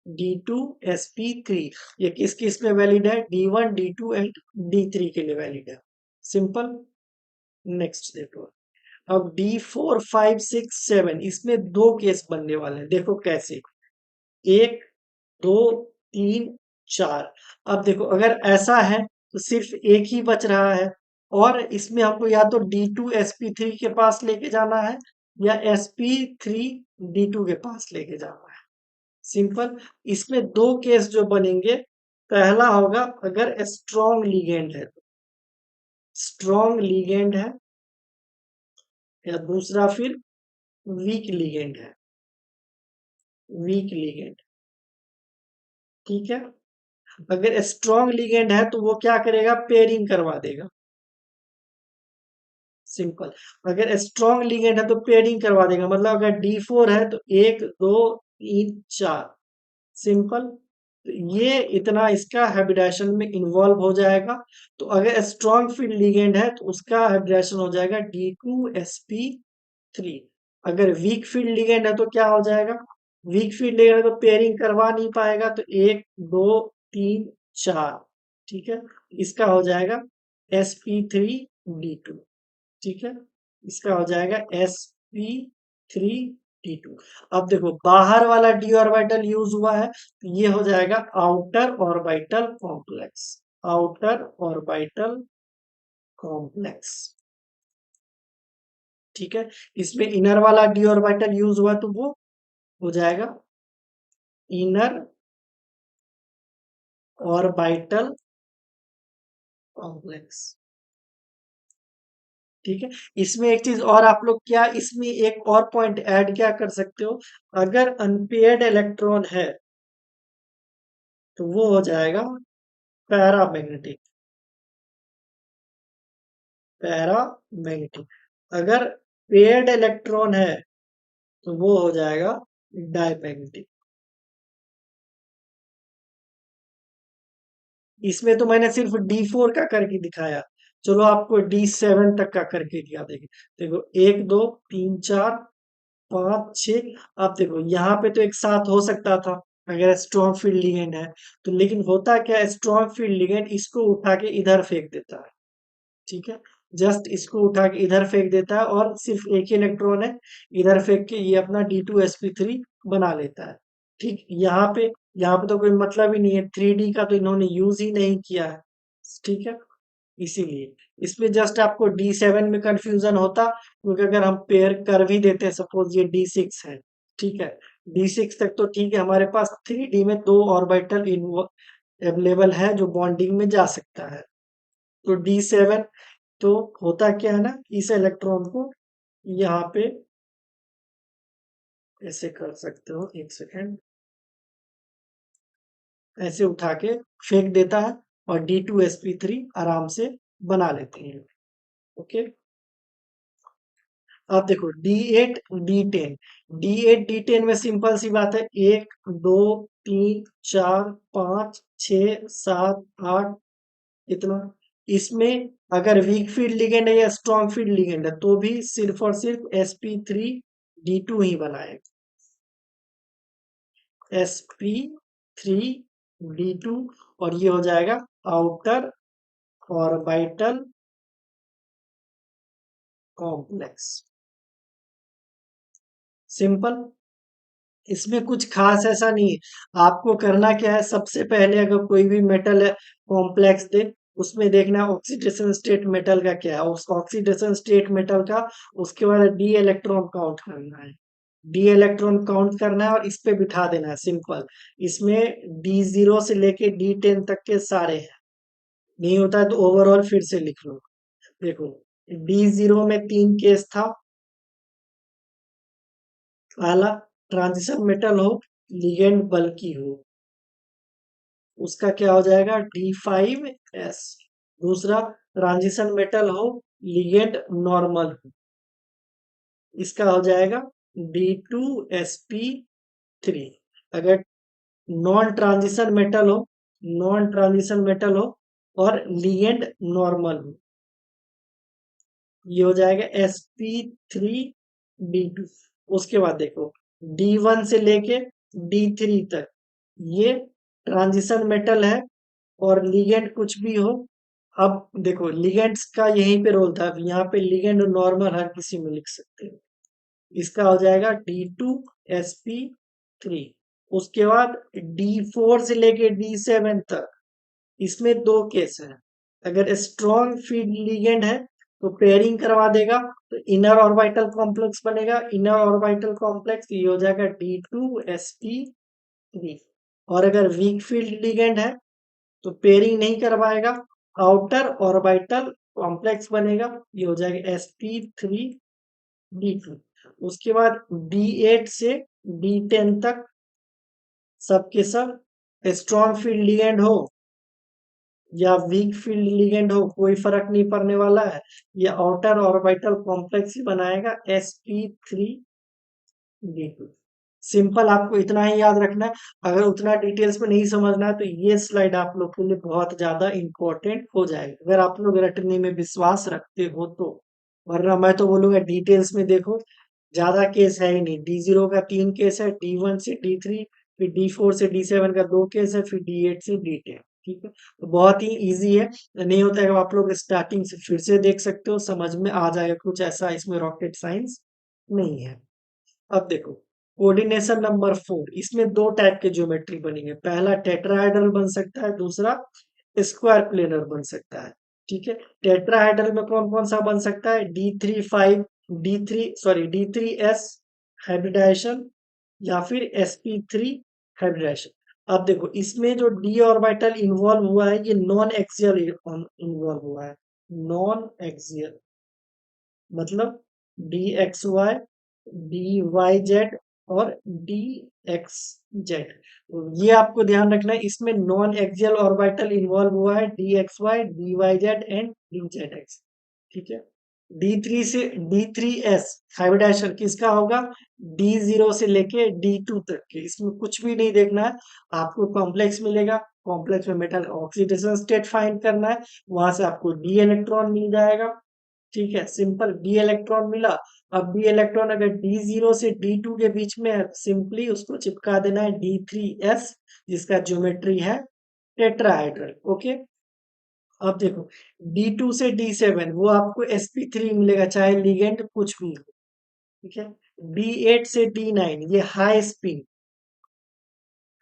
D2sp3। ये किस किस में वैलिड है? D1, D2 एंड D3 के लिए वैलिड है। सिंपल। नेक्स्ट देखो, अब D4, 5, 6, 7 इसमें दो केस बनने वाले हैं। देखो कैसे, एक, दो, तीन, चार। अब देखो अगर ऐसा है तो सिर्फ एक ही बच रहा है, और इसमें हमको या तो D2sp3 के पास लेके जाना है या sp3 D2 के पास लेके जाना है। सिंपल। इसमें दो केस जो बनेंगे, पहला होगा अगर स्ट्रॉन्ग लिगेंड है, स्ट्रॉन्ग लिगेंड है, या दूसरा फिर वीक लिगेंड है, वीक लिगेंड। ठीक है। अगर स्ट्रॉन्ग लिगेंड है तो वो क्या करेगा? पेयरिंग करवा देगा। सिंपल। अगर स्ट्रॉन्ग लिगेंड है तो पेयरिंग करवा देगा, मतलब अगर D4 है तो एक, दो, तीन, चार। सिंपल। तो ये इतना इसका हाइब्रिडेशन में इन्वॉल्व हो जाएगा। तो अगर स्ट्रॉन्ग फील्ड लिगेंड है तो उसका हाइब्रिडेशन हो जाएगा D2sp3। अगर वीक फील्ड लिगेंड है तो क्या हो जाएगा? वीक फील्ड लिगेंड है तो पेयरिंग करवा नहीं पाएगा, तो एक, दो, तीन, चार। ठीक है। इसका हो जाएगा sp3d2। ठीक है। इसका हो जाएगा sp3d2। अब देखो बाहर वाला d ऑर्बिटल यूज हुआ है, तो ये हो जाएगा outer orbital complex, outer orbital complex. ठीक है। इसमें इनर वाला d ऑर्बिटल यूज हुआ तो वो हो जाएगा इनर ऑर्बिटल कॉम्प्लेक्स। ठीक है। इसमें एक चीज और आप लोग क्या इसमें एक और पॉइंट ऐड क्या कर सकते हो? अगर अनपेयर्ड इलेक्ट्रॉन है तो वो हो जाएगा पैरामैग्नेटिक, पैरामैग्नेटिक। अगर पेयर्ड इलेक्ट्रॉन है तो वो हो जाएगा डायमैग्नेटिक। इसमें तो मैंने सिर्फ D4 का करके दिखाया, चलो आपको D7 तक का करके दिया। देखो एक, दो, तीन, चार, पांच, छह। अब देखो यहाँ पे तो एक साथ हो सकता था अगर स्ट्रॉन्ग फील्ड लिगेंड है तो, लेकिन होता क्या, स्ट्रॉन्ग फील्ड लिगेंड इसको उठा के इधर फेंक देता है। ठीक है। जस्ट इसको उठा के इधर फेंक देता है और सिर्फ एक ही इलेक्ट्रॉन है, इधर फेंक के ये अपना D2sp3 बना लेता है। ठीक। यहाँ पे तो कोई मतलब ही नहीं है, 3D का तो इन्होंने यूज ही नहीं किया है। ठीक है। इसीलिए इसमें जस्ट आपको D7 में कंफ्यूजन होता, क्योंकि अगर हम पेयर कर भी देते हैं, सपोज ये D6 है। ठीक है। D6 तक तो ठीक है, हमारे पास 3D में दो ऑर्बिटल अवेलेबल है जो बॉन्डिंग में जा सकता है। तो D7, तो होता क्या है ना, इस इलेक्ट्रॉन को यहाँ पे ऐसे कर सकते हो, एक सेकेंड, ऐसे उठा के फेंक देता है और D2sp3 आराम से बना लेते हैं। ओके। अब देखो D8 D10 में सिंपल सी बात है, एक, दो, तीन, चार, पांच, छ, सात, आठ, इतना। इसमें अगर वीक फील्ड लिगेंड है या स्ट्रॉन्ग फील्ड लिगेंड है तो भी सिर्फ और सिर्फ sp3d2 ही बनाएगा, sp3d2। और ये हो जाएगा आउटर ऑर्बिटल कॉम्प्लेक्स। सिंपल। इसमें कुछ खास ऐसा नहीं है। आपको करना क्या है, सबसे पहले अगर कोई भी मेटल है कॉम्प्लेक्स दे, उसमें देखना ऑक्सीडेशन स्टेट मेटल का क्या है, उस ऑक्सीडेशन स्टेट मेटल का, उसके बाद डी इलेक्ट्रॉन काउंट करना है, डी इलेक्ट्रॉन काउंट करना है और इस पे बिठा देना है। सिंपल। इसमें D0 से लेके D10 तक के सारे हैं। नहीं होता है तो ओवरऑल फिर से लिख लो। देखो D0 में तीन केस था। पहला, ट्रांजिशन मेटल हो, लिगेंड बल्की हो, उसका क्या हो जाएगा? D5s। दूसरा, ट्रांजिशन मेटल हो, लिगेंड नॉर्मल हो, इसका हो जाएगा D2sp3। अगर नॉन ट्रांजिशन मेटल हो, नॉन ट्रांजिशन मेटल हो और लिगेंड नॉर्मल हो, ये हो जाएगा sp3d2। उसके बाद देखो D1 से लेके D3 तक ये ट्रांजिशन मेटल है और लिगेंड कुछ भी हो। अब देखो लिगेंड्स का यहीं पे रोल था, अब यहाँ पे लिगेंड नॉर्मल हर किसी में लिख सकते हो। इसका हो जाएगा D2sp3। उसके बाद D4 से लेके D7 तक इसमें दो केस है। अगर स्ट्रॉन्ग फील्ड लिगेंड है तो पेयरिंग करवा देगा, तो इनर ऑर्बिटल कॉम्प्लेक्स बनेगा। इनर ऑर्बिटल कॉम्प्लेक्स ये हो जाएगा D2sp3। और अगर वीक फील्ड लिगेंड है तो पेयरिंग नहीं करवाएगा, आउटर ऑर्बिटल कॉम्प्लेक्स बनेगा, ये हो जाएगा sp3d2। उसके बाद D8 से D10 तक सबके सब स्ट्रॉन्ग फील्ड लिगेंड हो या वीक फील्ड लिगेंड हो कोई फर्क नहीं पड़ने वाला है, ये आउटर ऑर्बिटल कॉम्प्लेक्स ही बनाएगा sp3d2। सिंपल, आपको इतना ही याद रखना है। अगर उतना डिटेल्स में नहीं समझना है तो ये स्लाइड आप लोग के लिए बहुत ज्यादा इंपॉर्टेंट हो जाएगी, अगर आप लोग रटने में विश्वास रखते हो तो। वरना मैं तो बोलूंगा डिटेल्स में देखो, ज्यादा केस है ही नहीं। D0 का 3 केस है, D1 से D3, फिर D4 से D7 का 2 केस है, फिर D8 से D10। ठीक है, तो बहुत ही इजी है। नहीं होता है आप लोग स्टार्टिंग से फिर से देख सकते हो, समझ में आ जाएगा, कुछ ऐसा इसमें रॉकेट साइंस नहीं है। अब देखो कोऑर्डिनेशन नंबर 4, इसमें दो टाइप के ज्योमेट्री बनेंगे। पहला टेट्राहेड्रल बन सकता है, दूसरा स्क्वायर प्लेनर बन सकता है। ठीक है, टेट्राहेड्रल में कौन कौन सा बन सकता है? D3 एस हाइब्रिडाइजेशन या फिर sp3 हाइब्रिडाइजेशन। अब देखो इसमें जो d ऑर्बिटल इन्वॉल्व हुआ है ये नॉन एक्सियल इन्वॉल्व हुआ है। नॉन एक्सियल मतलब dxy dyz और dxz। ये आपको ध्यान रखना है, इसमें नॉन एक्सियल ऑर्बिटल इन्वॉल्व हुआ है dxy dyz एंड dzx। ठीक है, D3 से D3s हाइब्रिडाइजेशन किसका होगा? D0 से लेके D2 तक के, इसमें कुछ भी नहीं देखना है। आपको कॉम्प्लेक्स मिलेगा, कॉम्प्लेक्स में मेटल ऑक्सीडेशन स्टेट फाइंड करना है, वहां से आपको D इलेक्ट्रॉन मिल जाएगा। ठीक है, सिंपल D इलेक्ट्रॉन मिला। अब D इलेक्ट्रॉन अगर D0 से D2 के बीच में है, सिंपली उसको चिपका देना है D3s, जिसका ज्योमेट्री है टेट्राहेड्रल। ओके, अब देखो D2 से D7 वो आपको sp3 मिलेगा, चाहे लिगेंड कुछ भी हो। ठीक है, D8 से D9 ये हाई स्पिन।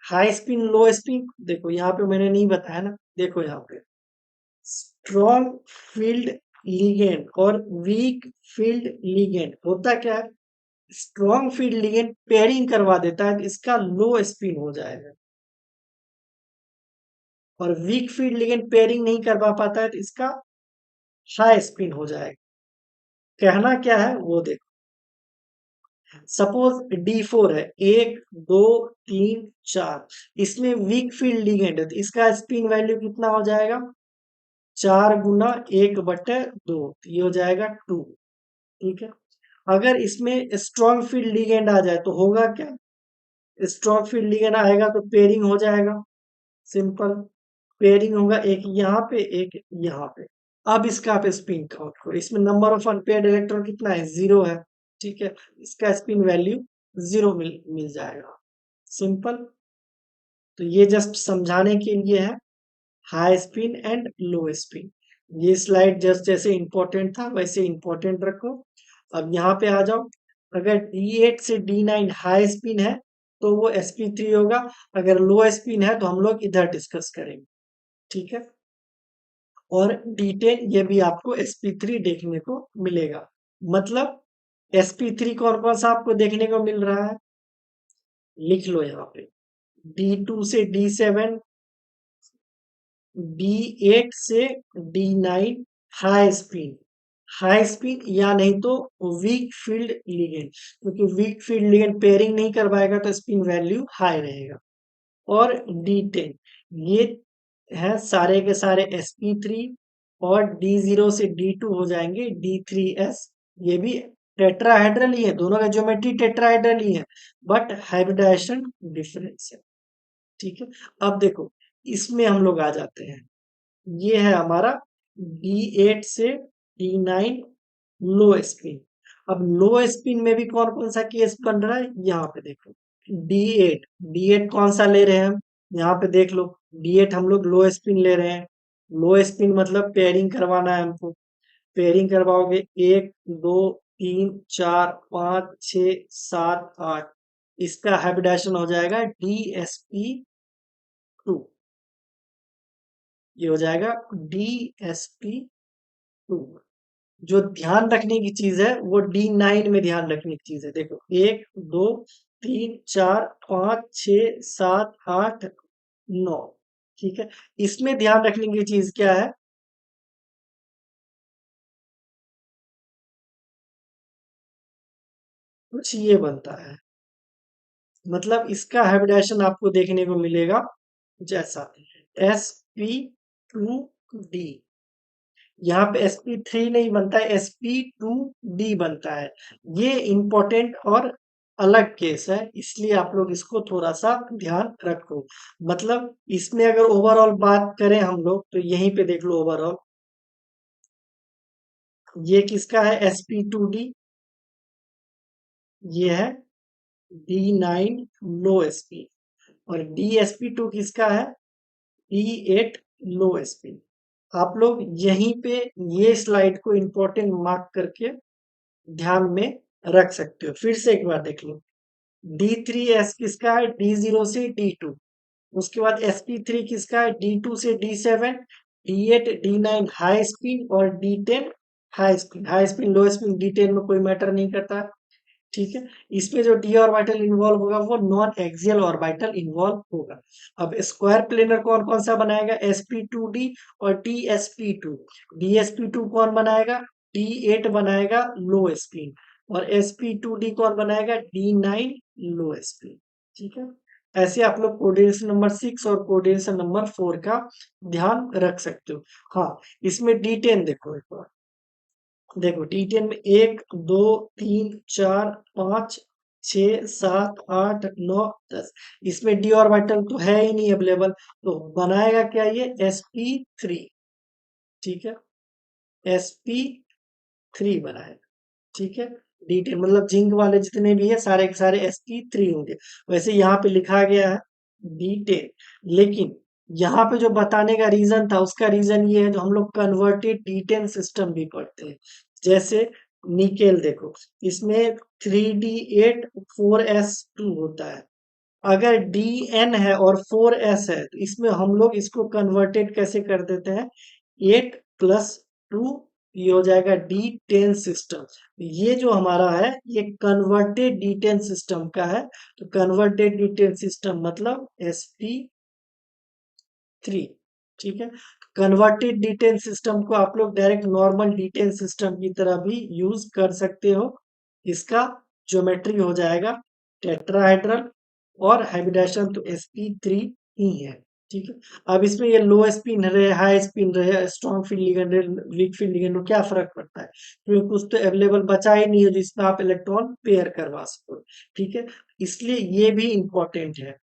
हाई स्पिन लो स्पिन देखो यहाँ पे मैंने नहीं बताया ना, देखो यहाँ पे स्ट्रॉन्ग फील्ड लिगेंड और वीक फील्ड लिगेंड होता क्या है? स्ट्रॉन्ग फील्ड लिगेंड पेयरिंग करवा देता है तो इसका लो स्पिन हो जाएगा, और वीक फील्ड लिगेंड पेयरिंग नहीं करवा पाता है तो इसका हाई स्पिन हो जाएगा। कहना क्या है वो देखो, सपोज D4 है, 1 2 3 4, इसमें वीक फील्ड लिगेंड है तो इसका स्पिन वैल्यू कितना हो जाएगा? 4 × 1/2, ये हो जाएगा 2। ठीक है, अगर इसमें स्ट्रॉन्ग फील्ड लिगेंड आ जाए तो होगा क्या? स्ट्रॉन्ग फील्ड लिगेंड आएगा तो पेयरिंग हो जाएगा। सिंपल, पेयरिंग होगा, एक यहाँ पे एक यहाँ पे। अब इसका आप स्पिन काउंट करो, इसमें नंबर ऑफ अनपेयर्ड इलेक्ट्रॉन कितना है? 0 है। ठीक है, इसका स्पिन वैल्यू 0 मिल जाएगा। सिंपल, तो ये जस्ट समझाने के लिए है high spin and low spin. ये स्लाइड जस्ट जैसे इंपॉर्टेंट था वैसे इंपॉर्टेंट रखो। अब यहाँ पे आ जाओ, अगर D8 से D9 हाई स्पिन है तो वो sp3 होगा, अगर लो स्पिन है तो हम लोग इधर डिस्कस करेंगे। ठीक है, और D10 ये भी आपको sp3 देखने को मिलेगा। मतलब sp3 कौन कौन सा आपको देखने को मिल रहा है, लिख लो यहाँ पे। D2 से D7, D8 से D9 high spin. High spin या नहीं तो वीक फील्ड लिगेंड, क्योंकि वीक फील्ड लिगेंड पेयरिंग नहीं करवाएगा तो स्पिन वैल्यू हाई रहेगा। और D10 ये है सारे के सारे sp3, और D0 से D2 हो जाएंगे D3s। ये भी टेट्राहेड्रल ही है, दोनों का ज्योमेट्री टेट्राहेड्रल ही है, बट हाइब्रिडाइजेशन डिफरेंस है। ठीक है, अब देखो इसमें हम लोग आ जाते हैं। ये है हमारा D8 से D9 लो स्पिन। अब लो स्पिन में भी कौन कौन सा केस बन रहा है, यहाँ पे देखो। D8, D8 कौन सा ले रहे हैं हम, यहाँ पे देख लो। D8 हम लोग लो स्पिन ले रहे हैं। लो स्पिन मतलब पेयरिंग करवाना है हमको। पेयरिंग करवाओगे, 1 2 3 4 5 6 7 8। इसका हैबिटेशन हो जाएगा DSP2। ये हो जाएगा DSP2। जो ध्यान रखने की चीज है वो D9 में ध्यान रखने की चीज है। देखो, 1 2 3 4 5 6 7 8 9। ठीक है, इसमें ध्यान रखने की चीज क्या है, कुछ ये बनता है। मतलब इसका हाइब्रिडाइजेशन आपको देखने को मिलेगा जैसा sp2d। यहाँ पे sp3 नहीं बनता है, sp2d बनता है। ये इंपॉर्टेंट और अलग केस है, इसलिए आप लोग इसको थोड़ा सा ध्यान रखो। मतलब इसमें अगर ओवरऑल बात करें हम लोग, तो यहीं पे देख लो ओवरऑल। ये किसका है, sp2d। ये है D9 लो sp। और DSP2 किसका है, D8 लो sp। आप लोग यहीं पे ये स्लाइड को इंपॉर्टेंट मार्क करके ध्यान में रख सकते हो। फिर से एक बार देख लो। D3S किसका है, D0 से D2। उसके बाद sp3 किसका है, D2 से D7। D8 D9 high spin और D10 high spin. High spin लो स्पिन D10 में कोई मैटर नहीं करता। ठीक है, इसमें जो डी ऑर्बिटल इन्वॉल्व होगा वो नॉन एक्सियल ऑर्बिटल इन्वॉल्व होगा। अब स्क्वायर प्लेनर कौन कौन सा बनाएगा, sp2d और dsp2। dsp2 कौन बनाएगा, d8 बनाएगा लो स्पिन। और sp2d कौन बनाएगा, d9 लो स्पिन। ठीक है, ऐसे आप लोग कोऑर्डिनेशन नंबर 6 और कोऑर्डिनेशन नंबर 4 का ध्यान रख सकते हो। हाँ, इसमें D10 देखो एक बार। देखो D10 में 1 2 3 4 5 6 7 8 9 10। इसमें डी ऑर्बिटल तो है ही नहीं अवेलेबल, तो बनाएगा क्या ये, sp3। ठीक है, sp3 बनाएगा। ठीक है, D10 मतलब जिंक वाले जितने भी है सारे के सारे sp3 होंगे। वैसे यहाँ पे लिखा गया है D10, लेकिन यहाँ पे जो बताने का रीजन था, उसका रीजन ये है, जो हम लोग कन्वर्टेड D10 सिस्टम भी पढ़ते हैं। जैसे निकेल देखो, इसमें 3d8 4s2 होता है। अगर dn है और 4s है, तो इसमें हम लोग इसको कन्वर्टेड कैसे कर देते हैं, 8 + 2। ये हो जाएगा D10 सिस्टम। ये जो हमारा है ये कन्वर्टेड D10 सिस्टम का है। तो कन्वर्टेड D10 सिस्टम मतलब sp3। ठीक है, कन्वर्टेड D10 सिस्टम को आप लोग डायरेक्ट नॉर्मल D10 सिस्टम की तरह भी यूज कर सकते हो। इसका ज्योमेट्री हो जाएगा टेट्राहेड्रल, और हाइब्रिडाइजेशन तो sp3 ही है। ठीक है, अब इसमें ये लो स्पिन रहे, हाई स्पिन रहे, स्ट्रॉन्ग फील्ड लिगेंड रहे, वीक फील्ड लिगेंड, क्या फर्क पड़ता है, क्योंकि कुछ तो अवेलेबल बचा ही नहीं है जिसमें आप इलेक्ट्रॉन पेयर करवा सको। ठीक है, इसलिए ये भी इंपॉर्टेंट है,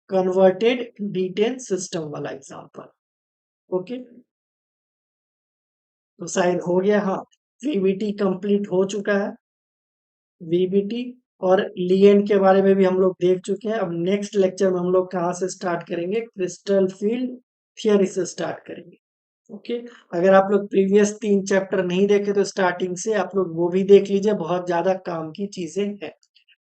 कन्वर्टेड D10 सिस्टम वाला एग्जांपल। ओके, तो शायद हो गया। हाँ, वीबीटी कंप्लीट हो चुका है। वीबीटी और लिगेंड के बारे में भी हम लोग देख चुके हैं। अब नेक्स्ट लेक्चर में हम लोग कहाँ से स्टार्ट करेंगे, क्रिस्टल फील्ड थियरी से स्टार्ट करेंगे। ओके, अगर आप लोग प्रीवियस 3 चैप्टर नहीं देखे तो स्टार्टिंग से आप लोग वो भी देख लीजिए, बहुत ज्यादा काम की चीजें हैं।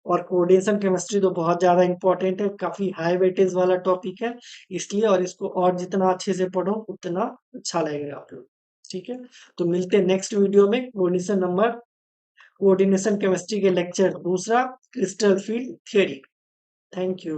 और कोऑर्डिनेशन केमिस्ट्री तो बहुत ज्यादा इंपॉर्टेंट है, काफी हाई वेटेज वाला टॉपिक है, इसलिए। और इसको और जितना अच्छे से पढ़ो उतना अच्छा लगेगा आप लोग। ठीक है, तो मिलते हैं नेक्स्ट वीडियो में कोऑर्डिनेशन केमिस्ट्री के लेक्चर दूसरा, crystal field theory. Thank you.